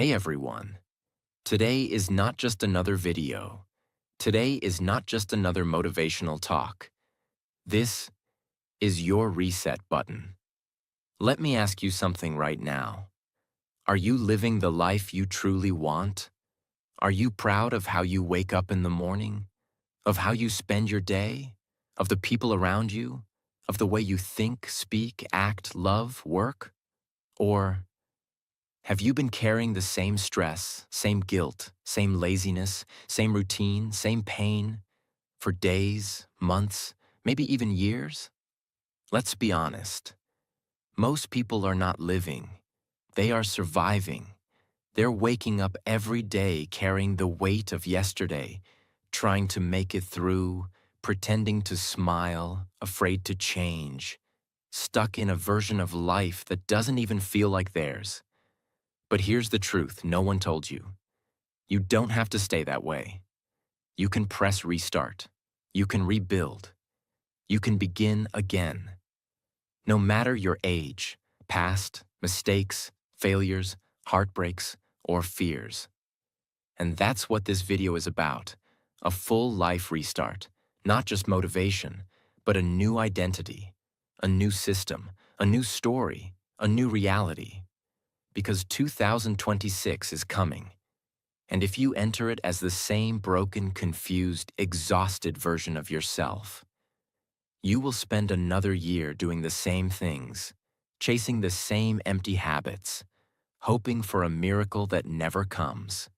Hey everyone. Today is not just another video. Today is not just another motivational talk. This is your reset button. Let me ask you something right now. Are you living the life you truly want? Are you proud of how you wake up in the morning? Of how you spend your day? Of the people around you? Of the way you think, speak, act, love, work? Or have you been carrying the same stress, same guilt, same laziness, same routine, same pain for days, months, maybe even years? Let's be honest. Most people are not living. They are surviving. They're waking up every day carrying the weight of yesterday, trying to make it through, pretending to smile, afraid to change, stuck in a version of life that doesn't even feel like theirs. But here's the truth no one told you. You don't have to stay that way. You can press restart. You can rebuild. You can begin again. No matter your age, past, mistakes, failures, heartbreaks, or fears. And that's what this video is about. A full life restart. Not just motivation, but a new identity, a new system, a new story, a new reality. Because 2026 is coming. And if you enter it as the same broken, confused, exhausted version of yourself, you will spend another year doing the same things, chasing the same empty habits, hoping for a miracle that never comes.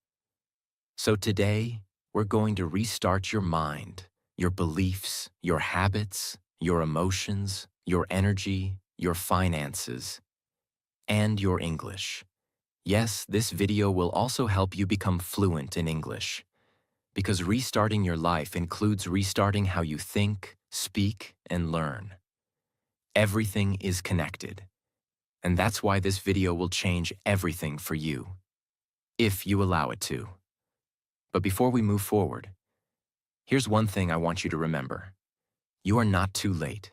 So today, we're going to restart your mind, your beliefs, your habits, your emotions, your energy, your finances, and your English. Yes, this video will also help you become fluent in English, because restarting your life includes restarting how you think, speak, and learn. Everything is connected, and that's why this video will change everything for you, if you allow it to. But before we move forward, here's one thing I want you to remember. You are not too late.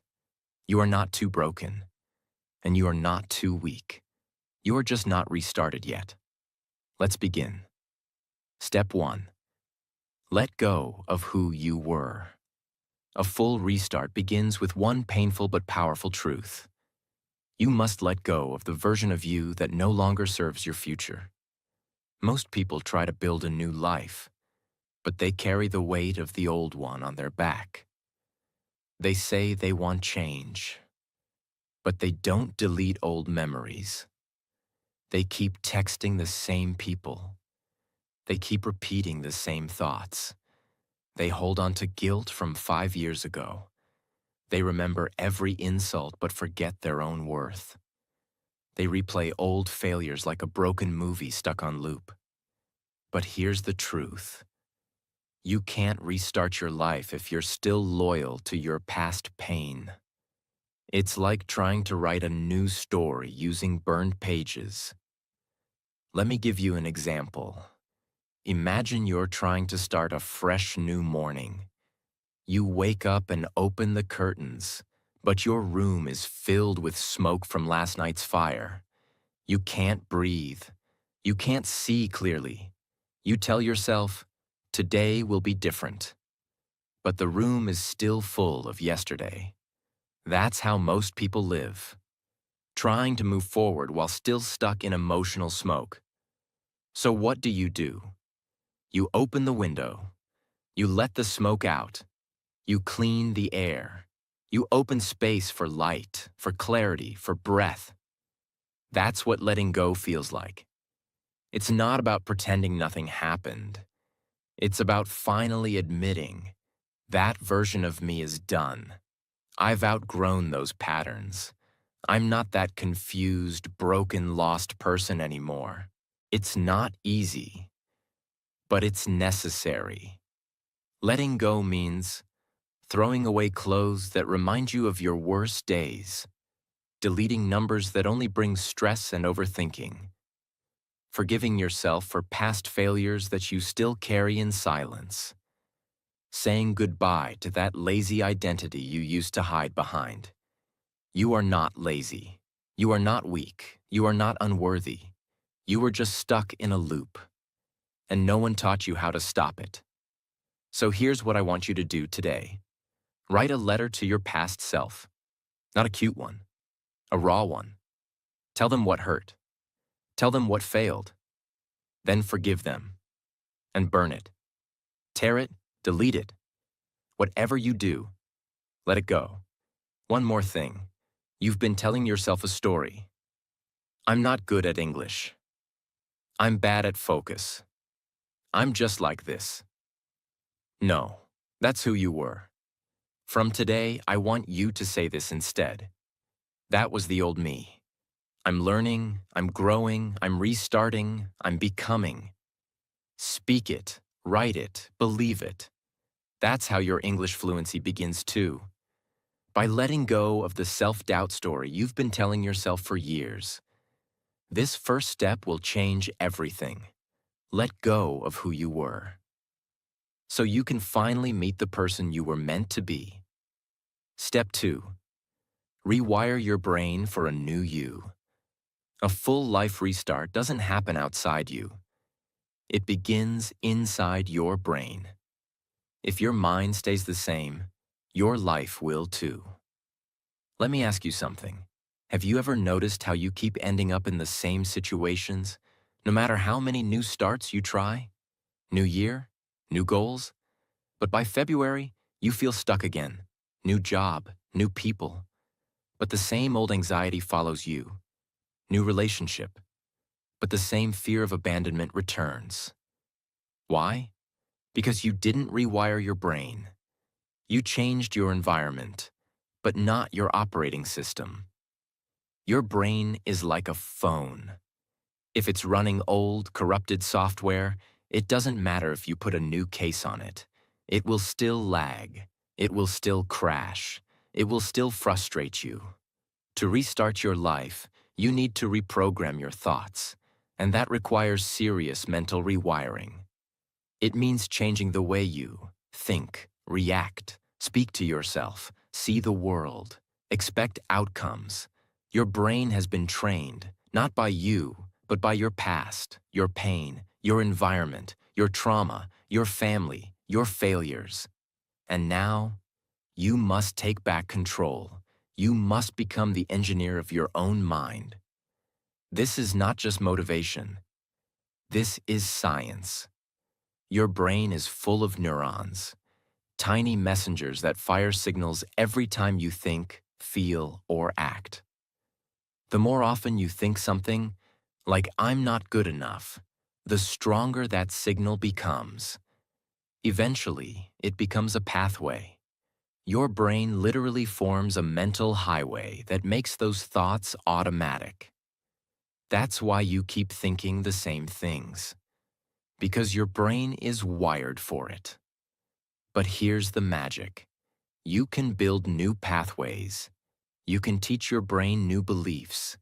You are not too broken. And you are not too weak. You are just not restarted yet. Let's begin. Step 1. Let go of who you were. A full restart begins with one painful but powerful truth. You must let go of the version of you that no longer serves your future. Most people try to build a new life, but they carry the weight of the old one on their back. They say they want change, but they don't delete old memories. They keep texting the same people. They keep repeating the same thoughts. They hold on to guilt from 5 years ago. They remember every insult but forget their own worth. They replay old failures like a broken movie stuck on loop. But here's the truth. You can't restart your life if you're still loyal to your past pain. It's like trying to write a new story using burned pages. Let me give you an example. Imagine you're trying to start a fresh new morning. You wake up and open the curtains, but your room is filled with smoke from last night's fire. You can't breathe. You can't see clearly. You tell yourself, today will be different. But the room is still full of yesterday. That's how most people live, trying to move forward while still stuck in emotional smoke. So what do? You open the window. You let the smoke out. You clean the air. You open space for light, for clarity, for breath. That's what letting go feels like. It's not about pretending nothing happened. It's about finally admitting, that version of me is done. I've outgrown those patterns. I'm not that confused, broken, lost person anymore. It's not easy, but it's necessary. Letting go means throwing away clothes that remind you of your worst days, deleting numbers that only bring stress and overthinking, forgiving yourself for past failures that you still carry in silence, saying goodbye to that lazy identity you used to hide behind. You are not lazy. You are not weak. You are not unworthy. You were just stuck in a loop, and no one taught you how to stop it. So here's what I want you to do today. Write a letter to your past self. Not a cute one, a raw one. Tell them what hurt. Tell them what failed. Then forgive them. And burn it. Tear it, delete it. Whatever you do, let it go. One more thing. You've been telling yourself a story. I'm not good at English. I'm bad at focus. I'm just like this. No, that's who you were. From today, I want you to say this instead. That was the old me. I'm learning, I'm growing, I'm restarting, I'm becoming. Speak it, write it, believe it. That's how your English fluency begins too. By letting go of the self-doubt story you've been telling yourself for years. This first step will change everything. Let go of who you were. So you can finally meet the person you were meant to be. Step 2. Rewire your brain for a new you. A full life restart doesn't happen outside you. It begins inside your brain. If your mind stays the same, your life will too. Let me ask you something. Have you ever noticed how you keep ending up in the same situations, no matter how many new starts you try? New year, new goals? But by February, you feel stuck again. New job, new people. But the same old anxiety follows you. New relationship. But the same fear of abandonment returns. Why? Because you didn't rewire your brain. You changed your environment, but not your operating system. Your brain is like a phone. If it's running old, corrupted software, it doesn't matter if you put a new case on it. It will still lag. It will still crash. It will still frustrate you. To restart your life, you need to reprogram your thoughts, and that requires serious mental rewiring. It means changing the way you think, react, speak to yourself, see the world, expect outcomes. Your brain has been trained, not by you, but by your past, your pain, your environment, your trauma, your family, your failures. And now, you must take back control. You must become the engineer of your own mind. This is not just motivation. This is science. Your brain is full of neurons, tiny messengers that fire signals every time you think, feel, or act. The more often you think something, like I'm not good enough, the stronger that signal becomes. Eventually, it becomes a pathway. Your brain literally forms a mental highway that makes those thoughts automatic. That's why you keep thinking the same things. Because your brain is wired for it. But here's the magic. You can build new pathways. You can teach your brain new beliefs.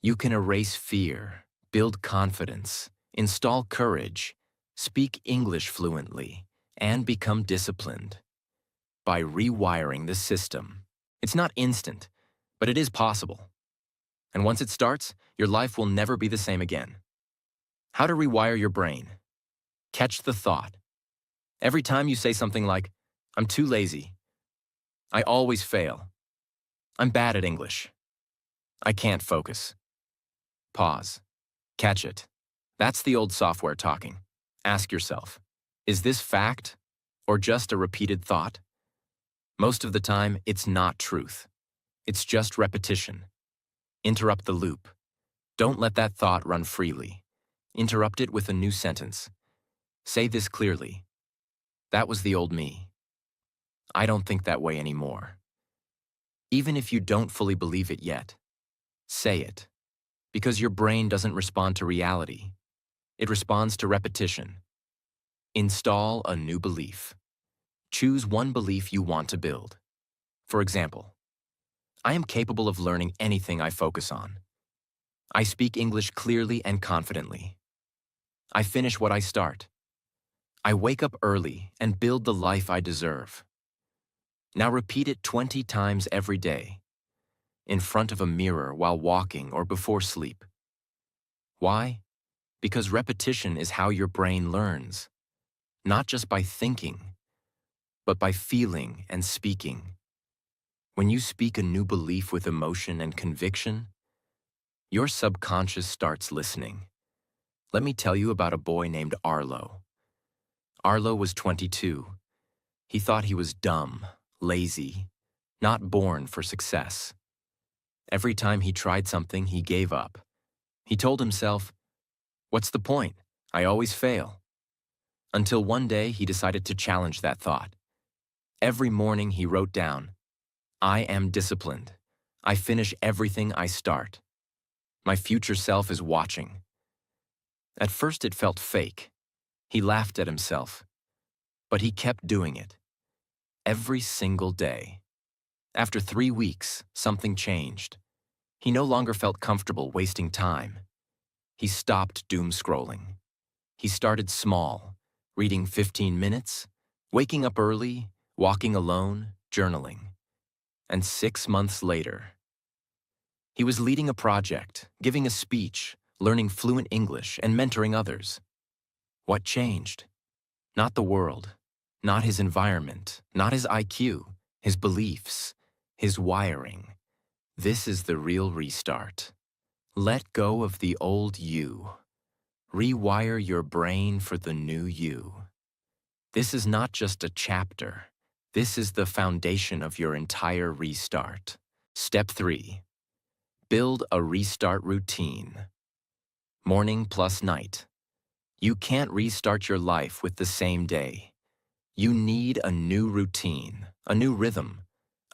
You can erase fear, build confidence, install courage, speak English fluently, and become disciplined. By rewiring the system. It's not instant, but it is possible. And once it starts, your life will never be the same again. How to rewire your brain. Catch the thought. Every time you say something like, I'm too lazy. I always fail. I'm bad at English. I can't focus. Pause. Catch it. That's the old software talking. Ask yourself, is this fact or just a repeated thought? Most of the time, it's not truth. It's just repetition. Interrupt the loop. Don't let that thought run freely. Interrupt it with a new sentence. Say this clearly. That was the old me. I don't think that way anymore. Even if you don't fully believe it yet, say it. Because your brain doesn't respond to reality. It responds to repetition. Install a new belief. Choose one belief you want to build. For example, I am capable of learning anything I focus on. I speak English clearly and confidently. I finish what I start. I wake up early and build the life I deserve. Now repeat it 20 times every day, in front of a mirror while walking or before sleep. Why? Because repetition is how your brain learns, not just by thinking, but by feeling and speaking. When you speak a new belief with emotion and conviction, your subconscious starts listening. Let me tell you about a boy named Arlo. Arlo was 22. He thought he was dumb, lazy, not born for success. Every time he tried something, he gave up. He told himself, "What's the point? I always fail." Until one day he decided to challenge that thought. Every morning he wrote down, "I am disciplined. I finish everything I start. My future self is watching." At first it felt fake. He laughed at himself. But he kept doing it. Every single day. After 3 weeks, something changed. He no longer felt comfortable wasting time. He stopped doom scrolling. He started small, reading 15 minutes, waking up early, walking alone, journaling. And 6 months later, he was leading a project, giving a speech, learning fluent English, and mentoring others. What changed? Not the world, not his environment, not his IQ, his beliefs, his wiring. This is the real restart. Let go of the old you. Rewire your brain for the new you. This is not just a chapter. This is the foundation of your entire restart. Step 3. Build a restart routine. Morning plus night. You can't restart your life with the same day. You need a new routine, a new rhythm,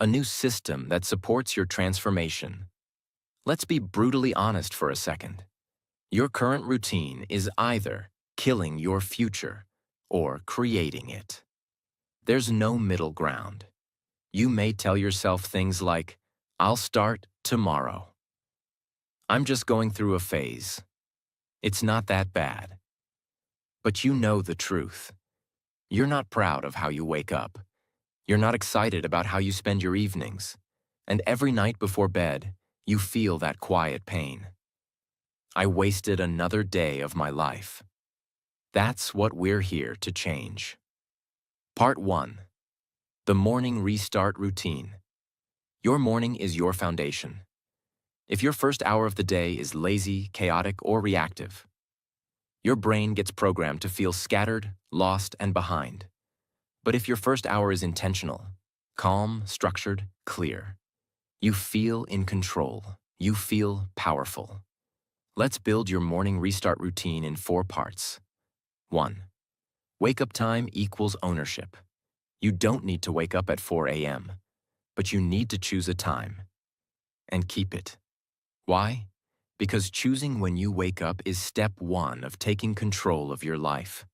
a new system that supports your transformation. Let's be brutally honest for a second. Your current routine is either killing your future or creating it. There's no middle ground. You may tell yourself things like, "I'll start tomorrow." "I'm just going through a phase. It's not that bad." But you know the truth. You're not proud of how you wake up. You're not excited about how you spend your evenings. And every night before bed, you feel that quiet pain. I wasted another day of my life. That's what we're here to change. Part 1. The Morning Restart Routine. Your morning is your foundation. If your first hour of the day is lazy, chaotic, or reactive, your brain gets programmed to feel scattered, lost, and behind. But if your first hour is intentional, calm, structured, clear, you feel in control. You feel powerful. Let's build your morning restart routine in 4 parts. 1. Wake-up time equals ownership. You don't need to wake up at 4 a.m., but you need to choose a time and keep it. Why? Because choosing when you wake up is step 1 of taking control of your life.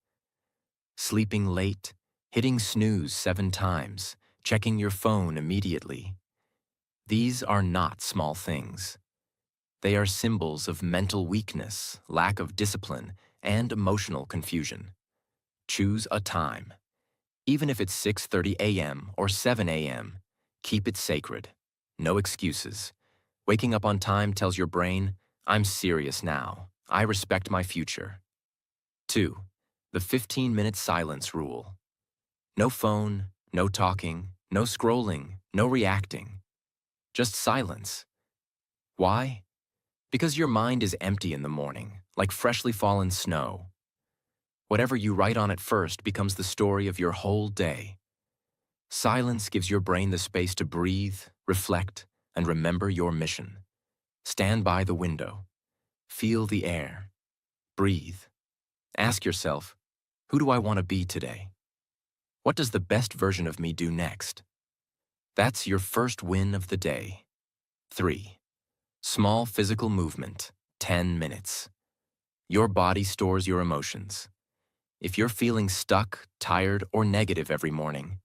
Sleeping late, hitting snooze 7 times, checking your phone immediately. These are not small things. They are symbols of mental weakness, lack of discipline, and emotional confusion. Choose a time. Even if it's 6:30 a.m. or 7 a.m., keep it sacred. No excuses. Waking up on time tells your brain, "I'm serious now. I respect my future." 2. The 15-minute silence rule. No phone, no talking, no scrolling, no reacting. Just silence. Why? Because your mind is empty in the morning, like freshly fallen snow. Whatever you write on it first becomes the story of your whole day. Silence gives your brain the space to breathe, reflect, and remember your mission. Stand by the window. Feel the air. Breathe. Ask yourself, who do I want to be today? What does the best version of me do next? That's your first win of the day. 3. Small physical movement, 10 minutes. Your body stores your emotions. If you're feeling stuck, tired, or negative every morning,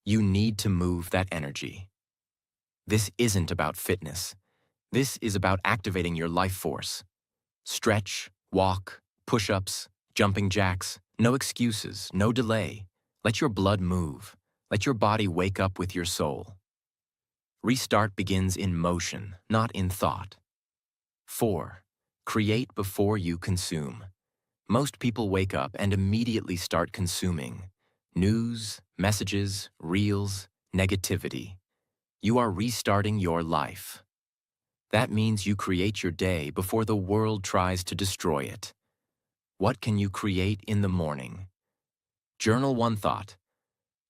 you need to move that energy. This isn't about fitness. This is about activating your life force. Stretch, walk, push-ups, jumping jacks, no excuses, no delay. Let your blood move. Let your body wake up with your soul. Restart begins in motion, not in thought. 4. Create before you consume. Most people wake up and immediately start consuming news, messages, reels, negativity. You are restarting your life. That means you create your day before the world tries to destroy it. What can you create in the morning? Journal one thought.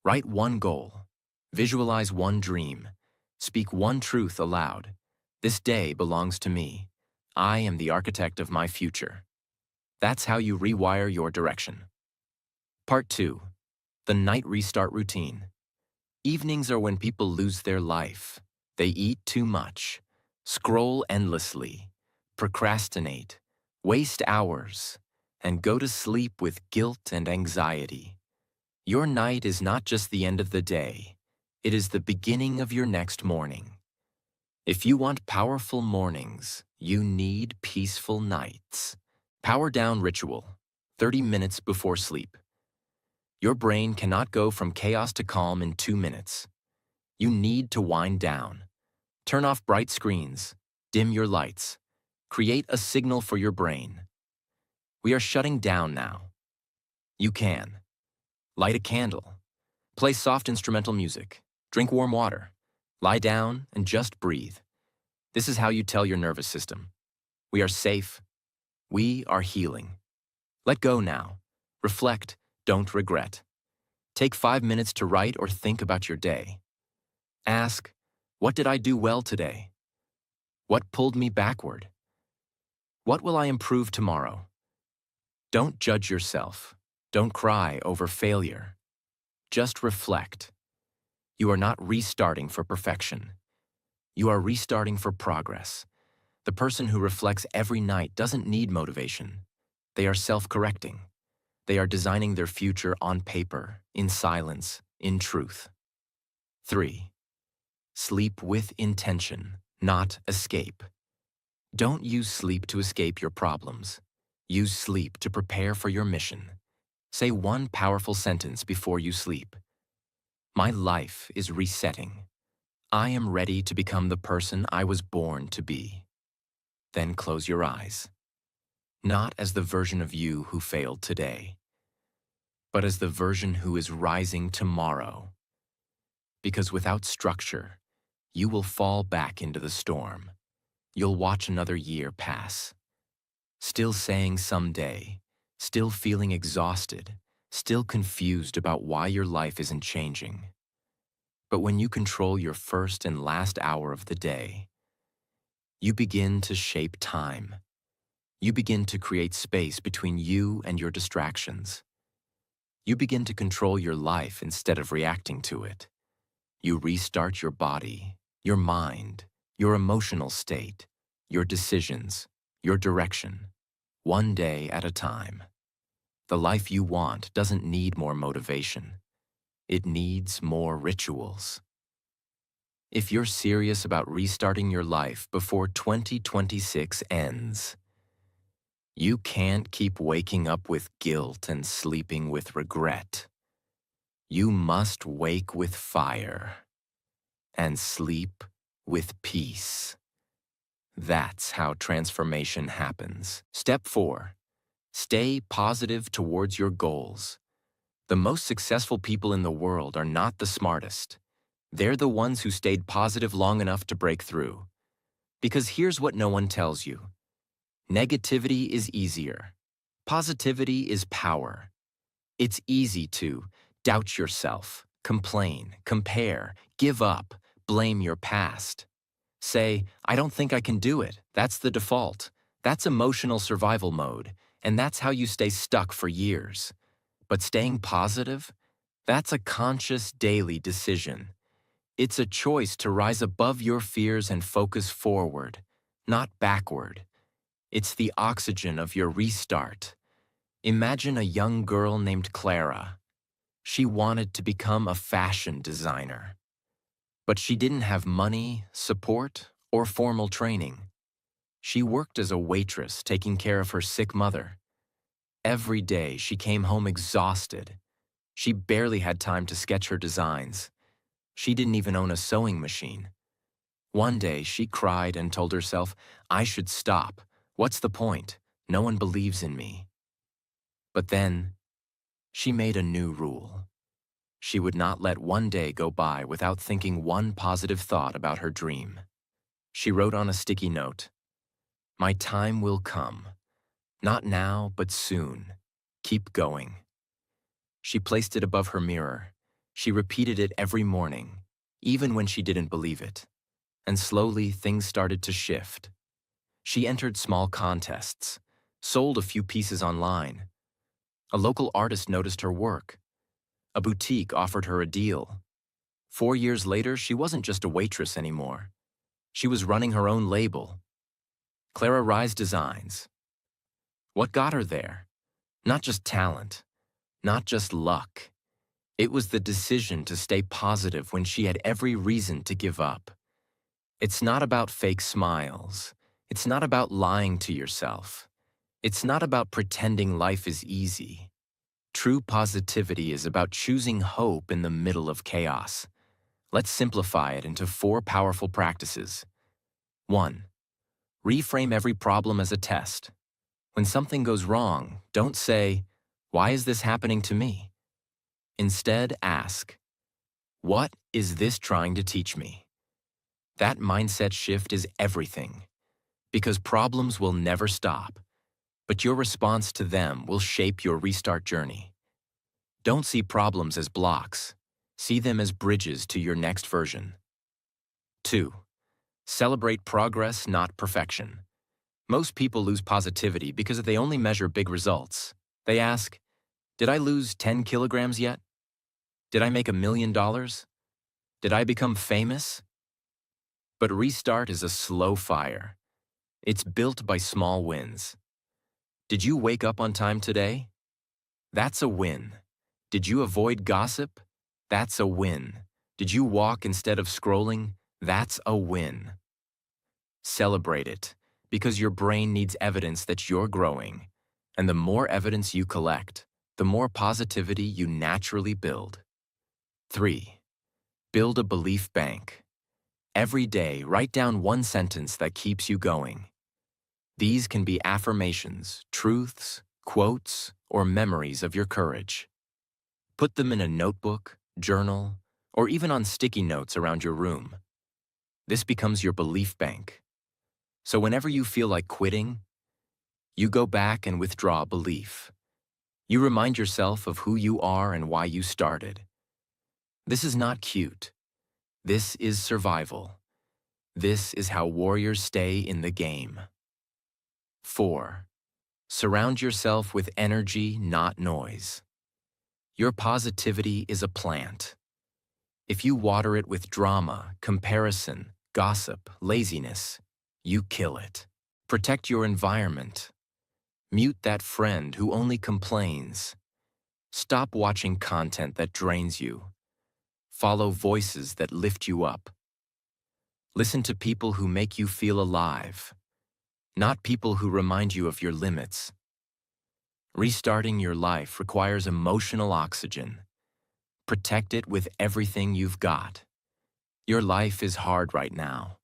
Write one goal. Visualize one dream. Speak one truth aloud. This day belongs to me. I am the architect of my future. That's how you rewire your direction. Part 2. The night restart routine. Evenings are when people lose their life. They eat too much, scroll endlessly, procrastinate, waste hours, and go to sleep with guilt and anxiety. Your night is not just the end of the day. It is the beginning of your next morning. If you want powerful mornings, you need peaceful nights. Power down ritual, 30 minutes before sleep. Your brain cannot go from chaos to calm in 2 minutes. You need to wind down. Turn off bright screens, dim your lights, create a signal for your brain. We are shutting down now. You can. Light a candle. Play soft instrumental music. Drink warm water. Lie down and just breathe. This is how you tell your nervous system. We are safe. We are healing. Let go now. Reflect, don't regret. Take 5 minutes to write or think about your day. Ask, what did I do well today? What pulled me backward? What will I improve tomorrow? Don't judge yourself. Don't cry over failure. Just reflect. You are not restarting for perfection. You are restarting for progress. The person who reflects every night doesn't need motivation. They are self-correcting. They are designing their future on paper, in silence, in truth. 3. Sleep with intention, not escape. Don't use sleep to escape your problems. Use sleep to prepare for your mission. Say one powerful sentence before you sleep. My life is resetting. I am ready to become the person I was born to be. Then close your eyes. Not as the version of you who failed today, but as the version who is rising tomorrow. Because without structure, you will fall back into the storm. You'll watch another year pass. Still saying someday, still feeling exhausted, still confused about why your life isn't changing. But when you control your first and last hour of the day, you begin to shape time. You begin to create space between you and your distractions. You begin to control your life instead of reacting to it. You restart your body, your mind, your emotional state, your decisions, your direction, one day at a time. The life you want doesn't need more motivation. It needs more rituals. If you're serious about restarting your life before 2026 ends, you can't keep waking up with guilt and sleeping with regret. You must wake with fire and sleep with peace. That's how transformation happens. Step 4. Stay positive towards your goals. The most successful people in the world are not the smartest. They're the ones who stayed positive long enough to break through. Because here's what no one tells you. Negativity is easier. Positivity is power. It's easy to doubt yourself, complain, compare, give up, blame your past. Say, I don't think I can do it. That's the default. That's emotional survival mode, and that's how you stay stuck for years. But staying positive? That's a conscious daily decision. It's a choice to rise above your fears and focus forward, not backward. It's the oxygen of your restart. Imagine a young girl named Clara. She wanted to become a fashion designer. But she didn't have money, support, or formal training. She worked as a waitress taking care of her sick mother. Every day she came home exhausted. She barely had time to sketch her designs. She didn't even own a sewing machine. One day she cried and told herself, I should stop. What's the point? No one believes in me. But then, she made a new rule. She would not let one day go by without thinking one positive thought about her dream. She wrote on a sticky note, "My time will come. Not now, but soon. Keep going." She placed it above her mirror. She repeated it every morning, even when she didn't believe it. And slowly, things started to shift. She entered small contests, sold a few pieces online. A local artist noticed her work. A boutique offered her a deal. 4 years later, she wasn't just a waitress anymore. She was running her own label, Clara Rise Designs. What got her there? Not just talent, not just luck. It was the decision to stay positive when she had every reason to give up. It's not about fake smiles. It's not about lying to yourself. It's not about pretending life is easy. True positivity is about choosing hope in the middle of chaos. Let's simplify it into 4 powerful practices. 1. Reframe every problem as a test. When something goes wrong, don't say, "Why is this happening to me?" Instead, ask, "What is this trying to teach me?" That mindset shift is everything, because problems will never stop, but your response to them will shape your restart journey. Don't see problems as blocks. See them as bridges to your next version. 2. Celebrate progress, not perfection. Most people lose positivity because they only measure big results. They ask, "Did I lose 10 kilograms yet? Did I make $1 million? Did I become famous?" But restart is a slow fire. It's built by small wins. Did you wake up on time today? That's a win. Did you avoid gossip? That's a win. Did you walk instead of scrolling? That's a win. Celebrate it, because your brain needs evidence that you're growing. And the more evidence you collect, the more positivity you naturally build. 3. Build a belief bank. Every day, write down one sentence that keeps you going. These can be affirmations, truths, quotes, or memories of your courage. Put them in a notebook, journal, or even on sticky notes around your room. This becomes your belief bank. So whenever you feel like quitting, you go back and withdraw belief. You remind yourself of who you are and why you started. This is not cute. This is survival. This is how warriors stay in the game. 4. Surround yourself with energy, not noise. Your positivity is a plant. If you water it with drama, comparison, gossip, laziness, you kill it. Protect your environment. Mute that friend who only complains. Stop watching content that drains you. Follow voices that lift you up. Listen to people who make you feel alive, not people who remind you of your limits. Restarting your life requires emotional oxygen. Protect it with everything you've got. Your life is hard right now,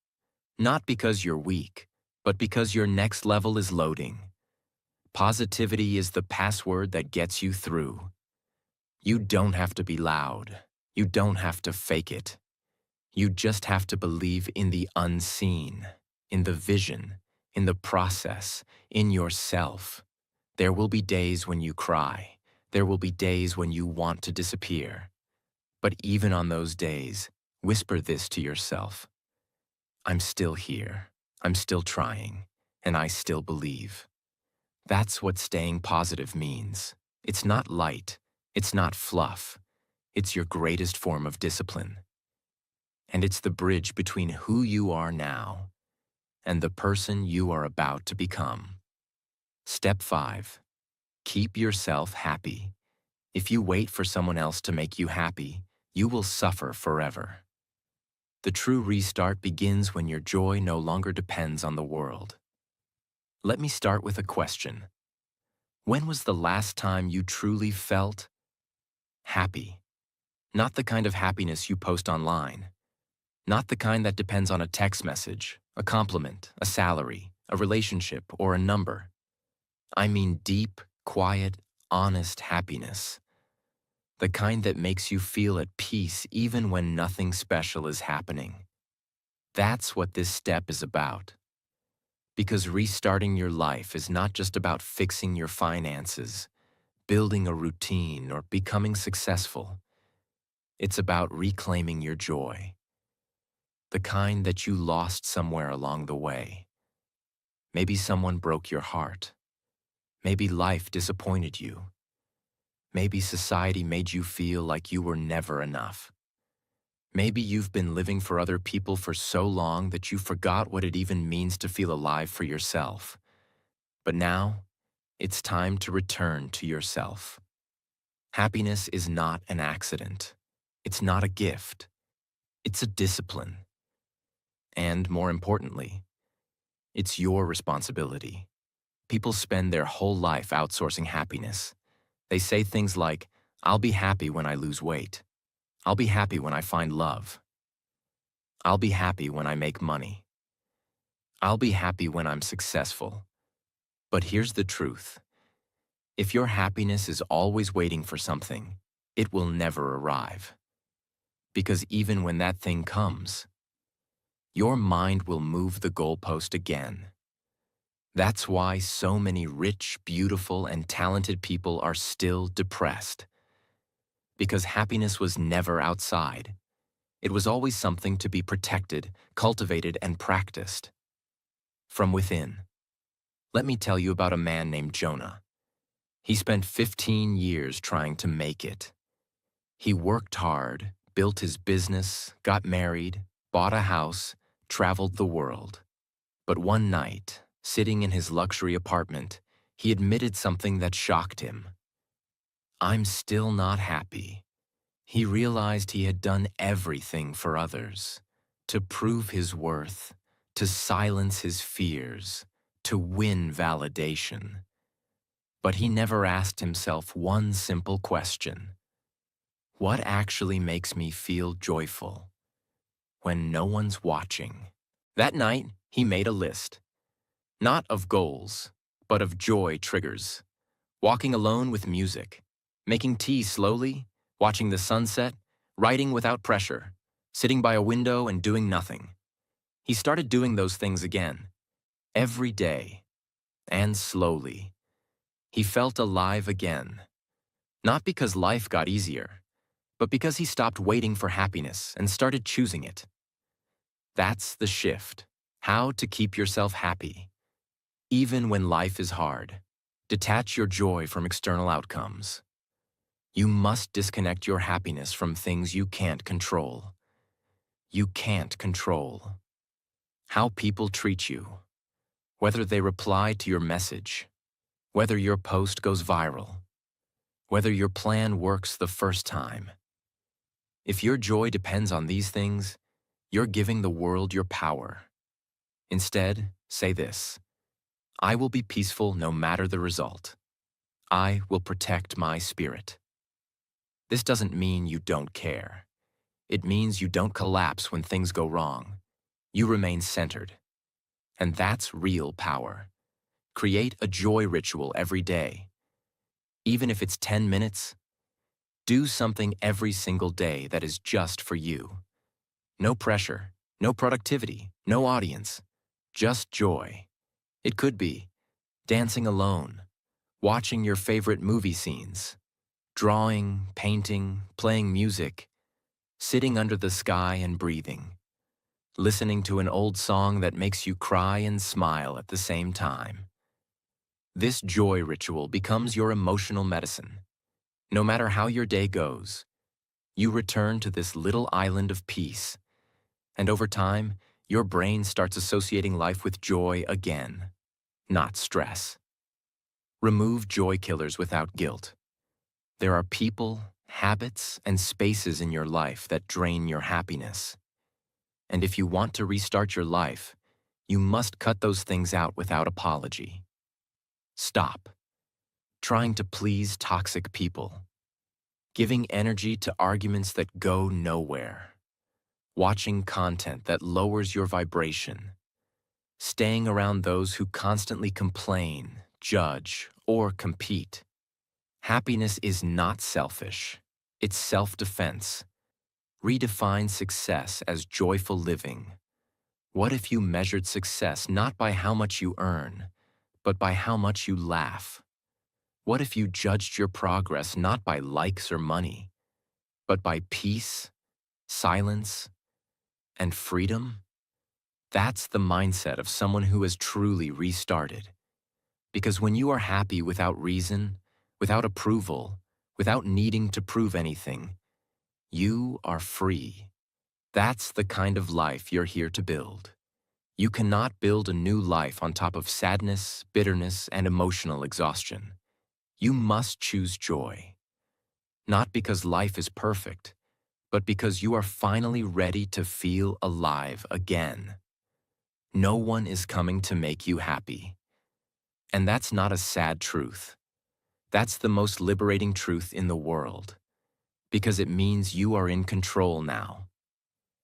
not because you're weak, but because your next level is loading. Positivity is the password that gets you through. You don't have to be loud. You don't have to fake it. You just have to believe in the unseen, in the vision, in the process, in yourself. There will be days when you cry. There will be days when you want to disappear. But even on those days, whisper this to yourself: "I'm still here. I'm still trying, and I still believe." That's what staying positive means. It's not light. It's not fluff. It's your greatest form of discipline. And it's the bridge between who you are now and the person you are about to become. Step 5. Keep yourself happy. If you wait for someone else to make you happy, you will suffer forever. The true restart begins when your joy no longer depends on the world. Let me start with a question. When was the last time you truly felt happy? Not the kind of happiness you post online. Not the kind that depends on a text message, a compliment, a salary, a relationship, or a number. I mean deep, quiet, honest happiness, the kind that makes you feel at peace even when nothing special is happening. That's what this step is about. Because restarting your life is not just about fixing your finances, building a routine, or becoming successful. It's about reclaiming your joy, the kind that you lost somewhere along the way. Maybe someone broke your heart. Maybe life disappointed you. Maybe society made you feel like you were never enough. Maybe you've been living for other people for so long that you forgot what it even means to feel alive for yourself. But now, it's time to return to yourself. Happiness is not an accident. It's not a gift. It's a discipline. And more importantly, it's your responsibility. People spend their whole life outsourcing happiness. They say things like, "I'll be happy when I lose weight. I'll be happy when I find love. I'll be happy when I make money. I'll be happy when I'm successful." But here's the truth. If your happiness is always waiting for something, it will never arrive. Because even when that thing comes, your mind will move the goalpost again. That's why so many rich, beautiful, and talented people are still depressed. Because happiness was never outside. It was always something to be protected, cultivated, and practiced. From within. Let me tell you about a man named Jonah. He spent 15 years trying to make it. He worked hard, built his business, got married, bought a house, traveled the world. But one night, sitting in his luxury apartment, he admitted something that shocked him. "I'm still not happy." He realized he had done everything for others, to prove his worth, to silence his fears, to win validation. But he never asked himself one simple question. What actually makes me feel joyful when no one's watching? That night, he made a list. Not of goals, but of joy triggers. Walking alone with music, making tea slowly, watching the sunset, writing without pressure, sitting by a window and doing nothing. He started doing those things again, every day, and slowly. He felt alive again, not because life got easier, but because he stopped waiting for happiness and started choosing it. That's the shift. How to keep yourself happy. Even when life is hard, detach your joy from external outcomes. You must disconnect your happiness from things you can't control. You can't control how people treat you, whether they reply to your message, whether your post goes viral, whether your plan works the first time. If your joy depends on these things, you're giving the world your power. Instead, say this: I will be peaceful no matter the result. I will protect my spirit. This doesn't mean you don't care. It means you don't collapse when things go wrong. You remain centered. And that's real power. Create a joy ritual every day. Even if it's 10 minutes, do something every single day that is just for you. No pressure, no productivity, no audience, just joy. It could be dancing alone, watching your favorite movie scenes, drawing, painting, playing music, sitting under the sky and breathing, listening to an old song that makes you cry and smile at the same time. This joy ritual becomes your emotional medicine. No matter how your day goes, you return to this little island of peace, and over time, your brain starts associating life with joy again, not stress. Remove joy killers without guilt. There are people, habits, and spaces in your life that drain your happiness. And if you want to restart your life, you must cut those things out without apology. Stop trying to please toxic people, giving energy to arguments that go nowhere, watching content that lowers your vibration, staying around those who constantly complain, judge, or compete. Happiness is not selfish. It's self-defense. Redefine success as joyful living. What if you measured success not by how much you earn, but by how much you laugh? What if you judged your progress not by likes or money, but by peace, silence, and freedom? That's the mindset of someone who has truly restarted. Because when you are happy without reason, without approval, without needing to prove anything, you are free. That's the kind of life you're here to build. You cannot build a new life on top of sadness, bitterness, and emotional exhaustion. You must choose joy. Not because life is perfect, but because you are finally ready to feel alive again. No one is coming to make you happy. And that's not a sad truth. That's the most liberating truth in the world, because it means you are in control now.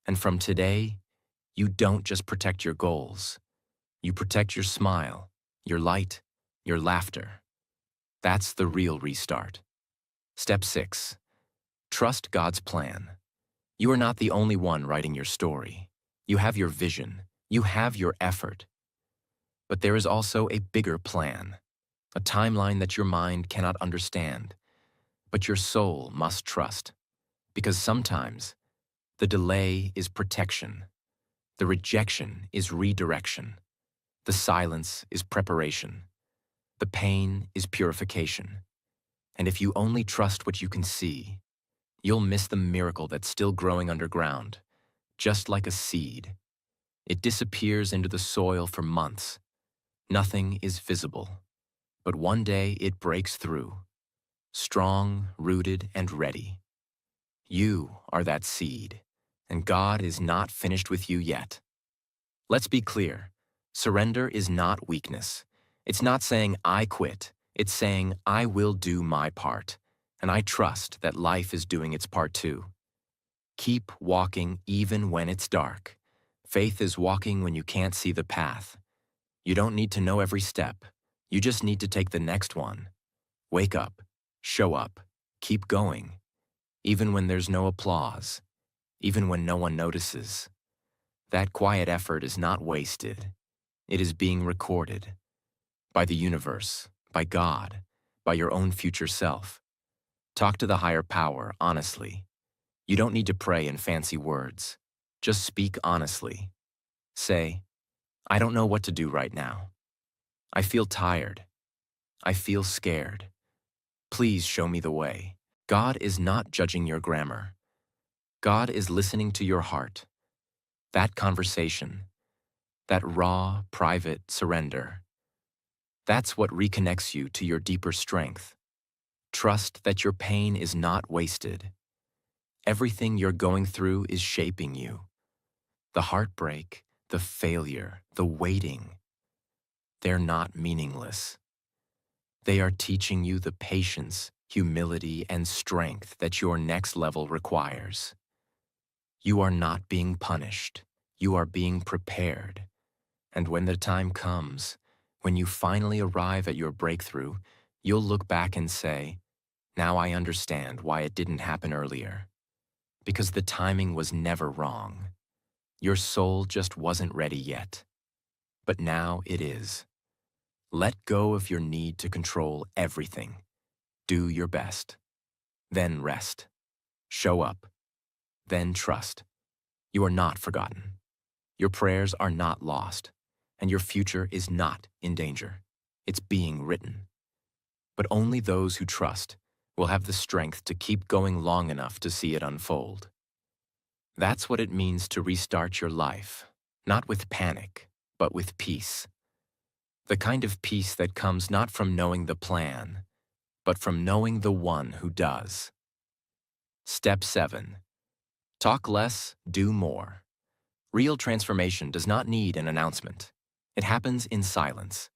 And from today, you don't just protect your goals. You protect your smile, your light, your laughter. That's the real restart. Step 6. Trust God's plan. You are not the only one writing your story. You have your vision. You have your effort. But there is also a bigger plan, a timeline that your mind cannot understand, but your soul must trust. Because sometimes, the delay is protection. The rejection is redirection. The silence is preparation. The pain is purification. And if you only trust what you can see, you'll miss the miracle that's still growing underground, just like a seed. It disappears into the soil for months. Nothing is visible. But one day it breaks through, strong, rooted, and ready. You are that seed, and God is not finished with you yet. Let's be clear. Surrender is not weakness. It's not saying, I quit. It's saying, I will do my part, and I trust that life is doing its part too. Keep walking even when it's dark. Faith is walking when you can't see the path. You don't need to know every step. You just need to take the next one. Wake up, show up, keep going. Even when there's no applause, even when no one notices. That quiet effort is not wasted. It is being recorded. By the universe, by God, by your own future self. Talk to the higher power honestly. You don't need to pray in fancy words. Just speak honestly. Say, I don't know what to do right now. I feel tired. I feel scared. Please show me the way. God is not judging your grammar. God is listening to your heart. That conversation, that raw, private surrender, that's what reconnects you to your deeper strength. Trust that your pain is not wasted. Everything you're going through is shaping you. The heartbreak, the failure, the waiting, they're not meaningless. They are teaching you the patience, humility, and strength that your next level requires. You are not being punished. You are being prepared. And when the time comes, when you finally arrive at your breakthrough, you'll look back and say, now I understand why it didn't happen earlier. Because the timing was never wrong. Your soul just wasn't ready yet. But now it is. Let go of your need to control everything. Do your best. Then rest. Show up. Then trust. You are not forgotten. Your prayers are not lost. And your future is not in danger. It's being written. But only those who trust will have the strength to keep going long enough to see it unfold. That's what it means to restart your life, not with panic, but with peace. The kind of peace that comes not from knowing the plan, but from knowing the one who does. Step 7. Talk less, do more. Real transformation does not need an announcement. It happens in silence.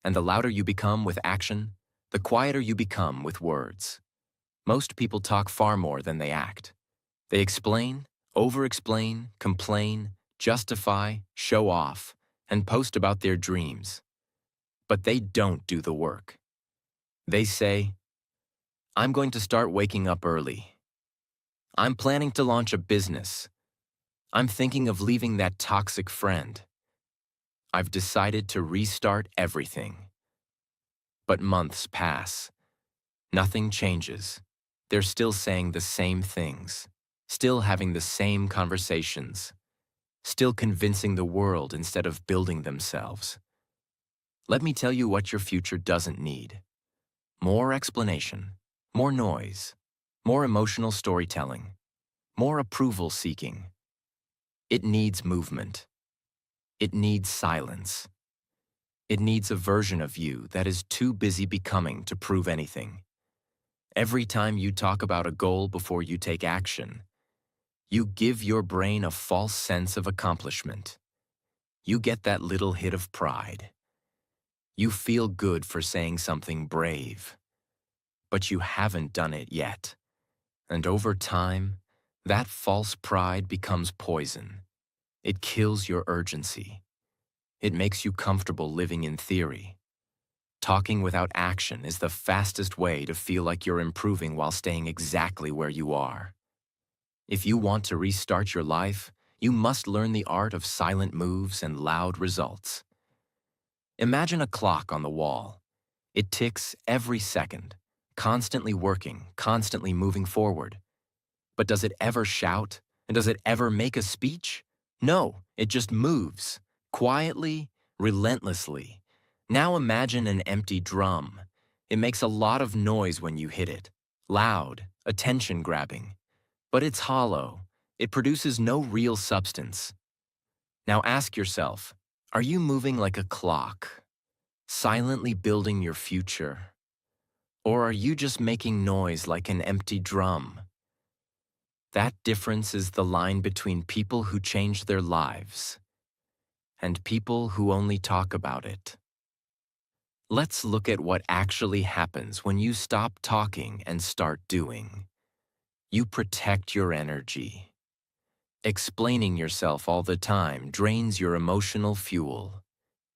And the louder you become with action, the quieter you become with words. Most people talk far more than they act. They explain, over-explain, complain, justify, show off, and post about their dreams. But they don't do the work. They say, I'm going to start waking up early. I'm planning to launch a business. I'm thinking of leaving that toxic friend. I've decided to restart everything. But months pass. Nothing changes. They're still saying the same things, still having the same conversations, still convincing the world instead of building themselves. Let me tell you what your future doesn't need. More explanation, more noise, more emotional storytelling, more approval seeking. It needs movement. It needs silence. It needs a version of you that is too busy becoming to prove anything. Every time you talk about a goal before you take action, you give your brain a false sense of accomplishment. You get that little hit of pride. You feel good for saying something brave, but you haven't done it yet. And over time, that false pride becomes poison. It kills your urgency. It makes you comfortable living in theory. Talking without action is the fastest way to feel like you're improving while staying exactly where you are. If you want to restart your life, you must learn the art of silent moves and loud results. Imagine a clock on the wall. It ticks every second, constantly working, constantly moving forward. But does it ever shout? And does it ever make a speech? No, it just moves, quietly, relentlessly. Now imagine an empty drum. It makes a lot of noise when you hit it, loud, attention-grabbing. But it's hollow. It produces no real substance. Now ask yourself, are you moving like a clock, silently building your future? Or are you just making noise like an empty drum? That difference is the line between people who change their lives and people who only talk about it. Let's look at what actually happens when you stop talking and start doing. You protect your energy. Explaining yourself all the time drains your emotional fuel.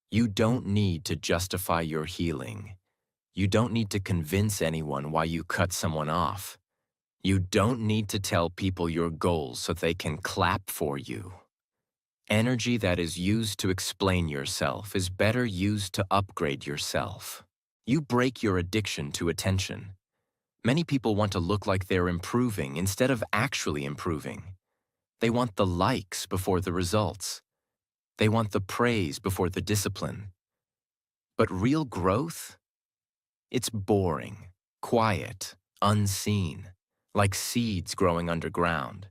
You don't need to justify your healing. You don't need to convince anyone why you cut someone off. You don't need to tell people your goals so they can clap for you. Energy that is used to explain yourself is better used to upgrade yourself. You break your addiction to attention. Many people want to look like they're improving instead of actually improving. They want the likes before the results. They want the praise before the discipline. But real growth? It's boring, quiet, unseen, like seeds growing underground.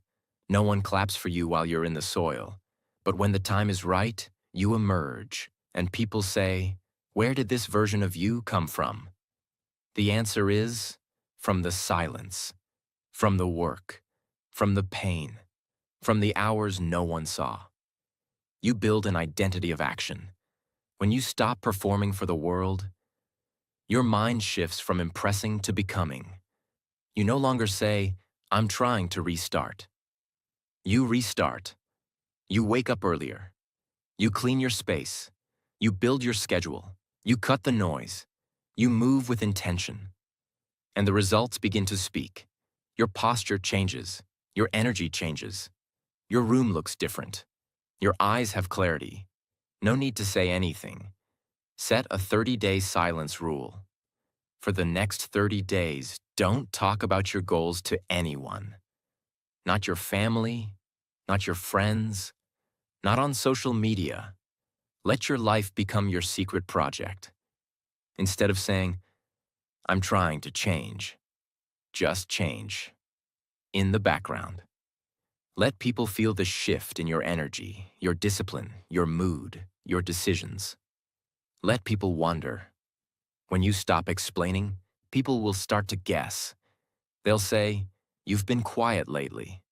No one claps for you while you're in the soil. But when the time is right, you emerge, and people say, "Where did this version of you come from?" The answer is, from the silence, from the work, from the pain, from the hours no one saw. You build an identity of action. When you stop performing for the world, your mind shifts from impressing to becoming. You no longer say, "I'm trying to restart." You restart. You wake up earlier. You clean your space. You build your schedule. You cut the noise. You move with intention. And the results begin to speak. Your posture changes. Your energy changes. Your room looks different. Your eyes have clarity. No need to say anything. Set a 30-day silence rule. For the next 30 days, don't talk about your goals to anyone. Not your family, not your friends, not on social media. Let your life become your secret project. Instead of saying, "I'm trying to change," just change. In the background. Let people feel the shift in your energy, your discipline, your mood, your decisions. Let people wonder. When you stop explaining, people will start to guess. They'll say, "You've been quiet lately.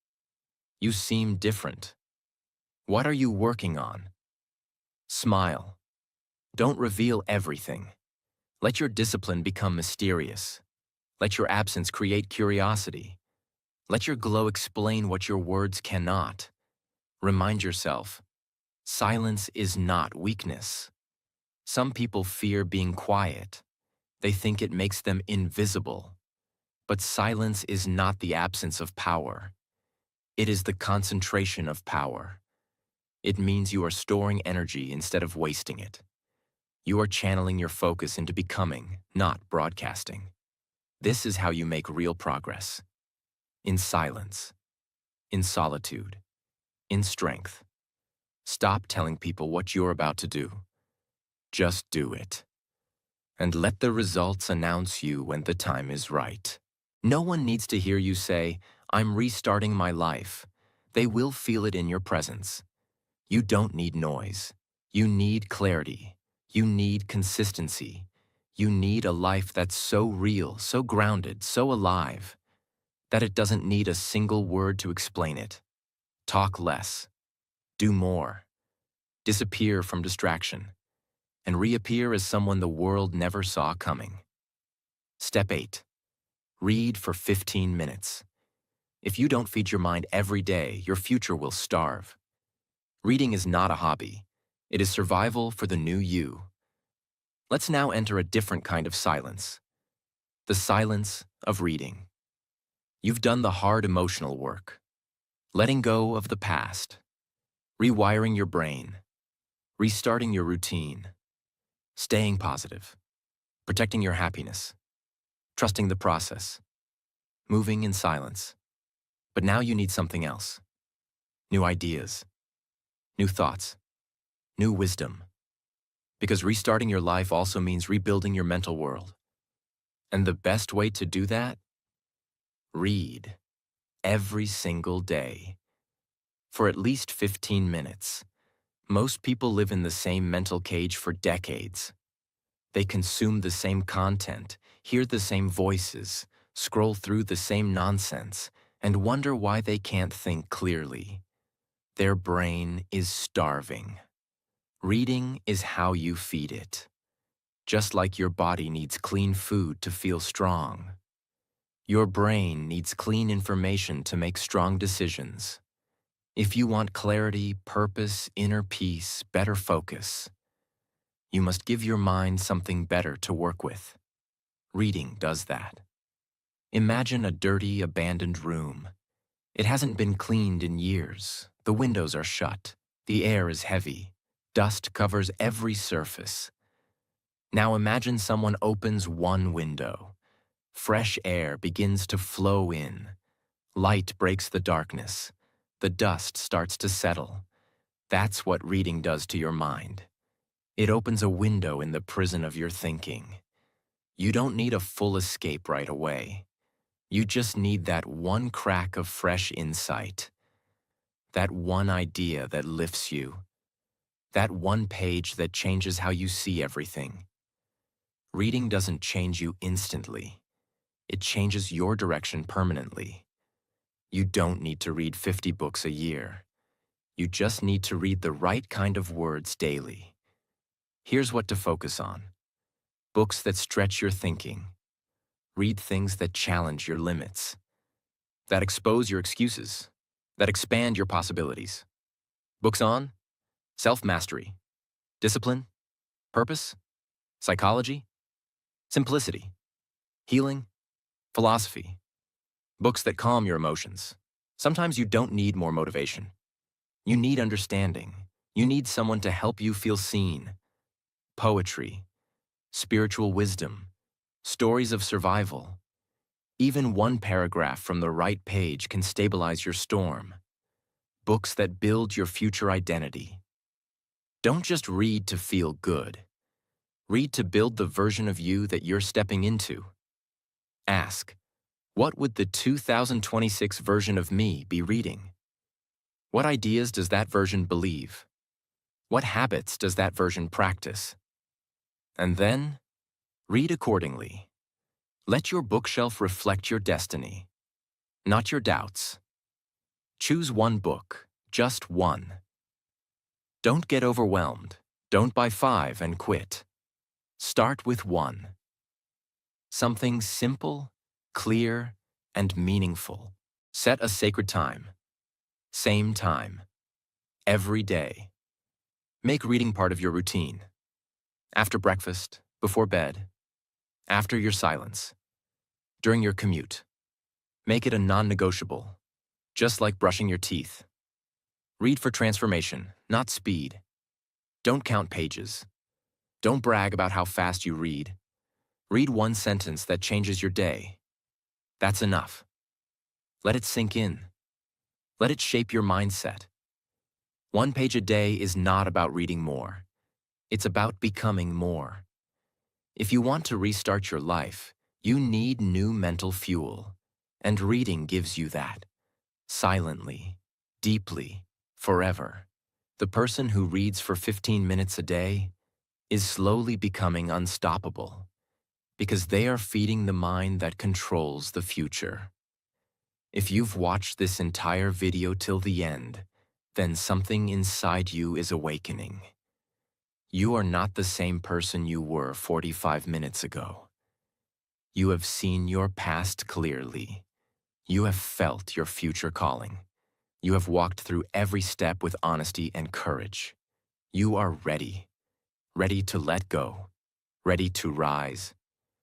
You seem different. What are you working on?" Smile. Don't reveal everything. Let your discipline become mysterious. Let your absence create curiosity. Let your glow explain what your words cannot. Remind yourself, silence is not weakness. Some people fear being quiet. They think it makes them invisible. But silence is not the absence of power. It is the concentration of power. It means you are storing energy instead of wasting it. You are channeling your focus into becoming, not broadcasting. This is how you make real progress. In silence, in solitude, in strength. Stop telling people what you're about to do. Just do it. And let the results announce you when the time is right. No one needs to hear you say, "I'm restarting my life." They will feel it in your presence. You don't need noise. You need clarity. You need consistency. You need a life that's so real, so grounded, so alive, that it doesn't need a single word to explain it. Talk less. Do more. Disappear from distraction, and reappear as someone the world never saw coming. Step 8. Read for 15 minutes. If you don't feed your mind every day, your future will starve. Reading is not a hobby. It is survival for the new you. Let's now enter a different kind of silence. The silence of reading. You've done the hard emotional work. Letting go of the past. Rewiring your brain. Restarting your routine. Staying positive. Protecting your happiness. Trusting the process. Moving in silence. But now you need something else. New ideas. New thoughts. New wisdom. Because restarting your life also means rebuilding your mental world. And the best way to do that? Read. Every single day. For at least 15 minutes. Most people live in the same mental cage for decades. They consume the same content, hear the same voices, scroll through the same nonsense, and wonder why they can't think clearly. Their brain is starving. Reading is how you feed it. Just like your body needs clean food to feel strong. Your brain needs clean information to make strong decisions. If you want clarity, purpose, inner peace, better focus, you must give your mind something better to work with. Reading does that. Imagine a dirty, abandoned room. It hasn't been cleaned in years. The windows are shut. The air is heavy. Dust covers every surface. Now imagine someone opens one window. Fresh air begins to flow in. Light breaks the darkness. The dust starts to settle. That's what reading does to your mind. It opens a window in the prison of your thinking. You don't need a full escape right away. You just need that one crack of fresh insight. That one idea that lifts you. That one page that changes how you see everything. Reading doesn't change you instantly. It changes your direction permanently. You don't need to read 50 books a year. You just need to read the right kind of words daily. Here's what to focus on. Books that stretch your thinking. Read things that challenge your limits. That expose your excuses. That expand your possibilities. Books on self-mastery, discipline, purpose, psychology, simplicity, healing, philosophy. Books that calm your emotions. Sometimes you don't need more motivation. You need understanding. You need someone to help you feel seen. Poetry, spiritual wisdom, stories of survival. Even one paragraph from the right page can stabilize your storm. Books that build your future identity. Don't just read to feel good. Read to build the version of you that you're stepping into. Ask, what would the 2026 version of me be reading? What ideas does that version believe? What habits does that version practice? And then, read accordingly. Let your bookshelf reflect your destiny, not your doubts. Choose one book, just one. Don't get overwhelmed. Don't buy 5 and quit. Start with one. Something simple, clear, and meaningful. Set a sacred time. Same time. Every day. Make reading part of your routine. After breakfast, before bed, after your silence. During your commute, make it a non-negotiable, just like brushing your teeth. Read for transformation, not speed. Don't count pages. Don't brag about how fast you read. Read one sentence that changes your day. That's enough. Let it sink in. Let it shape your mindset. One page a day is not about reading more. It's about becoming more. If you want to restart your life, you need new mental fuel. And reading gives you that. Silently, deeply, forever. The person who reads for 15 minutes a day is slowly becoming unstoppable because they are feeding the mind that controls the future. If you've watched this entire video till the end, then something inside you is awakening. You are not the same person you were 45 minutes ago. You have seen your past clearly. You have felt your future calling. You have walked through every step with honesty and courage. You are ready. Ready to let go. Ready to rise.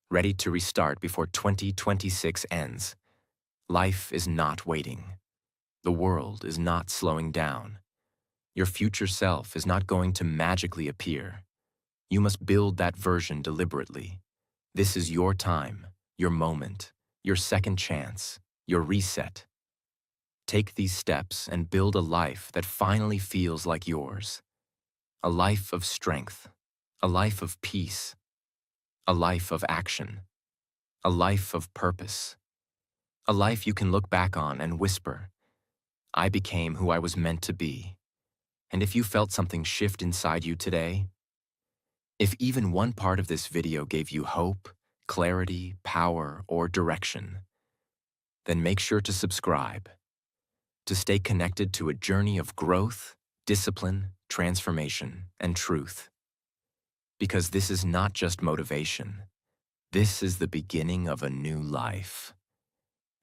Ready to restart before 2026 ends. Life is not waiting. The world is not slowing down. Your future self is not going to magically appear. You must build that version deliberately. This is your time, your moment, your second chance, your reset. Take these steps and build a life that finally feels like yours. A life of strength, a life of peace, a life of action, a life of purpose, a life you can look back on and whisper, I became who I was meant to be. And if you felt something shift inside you today, if even one part of this video gave you hope, clarity, power, or direction, then make sure to subscribe to stay connected to a journey of growth, discipline, transformation, and truth. Because this is not just motivation. This is the beginning of a new life.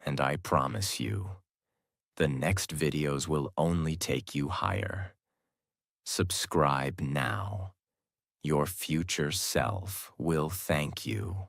And I promise you, the next videos will only take you higher. Subscribe now. Your future self will thank you.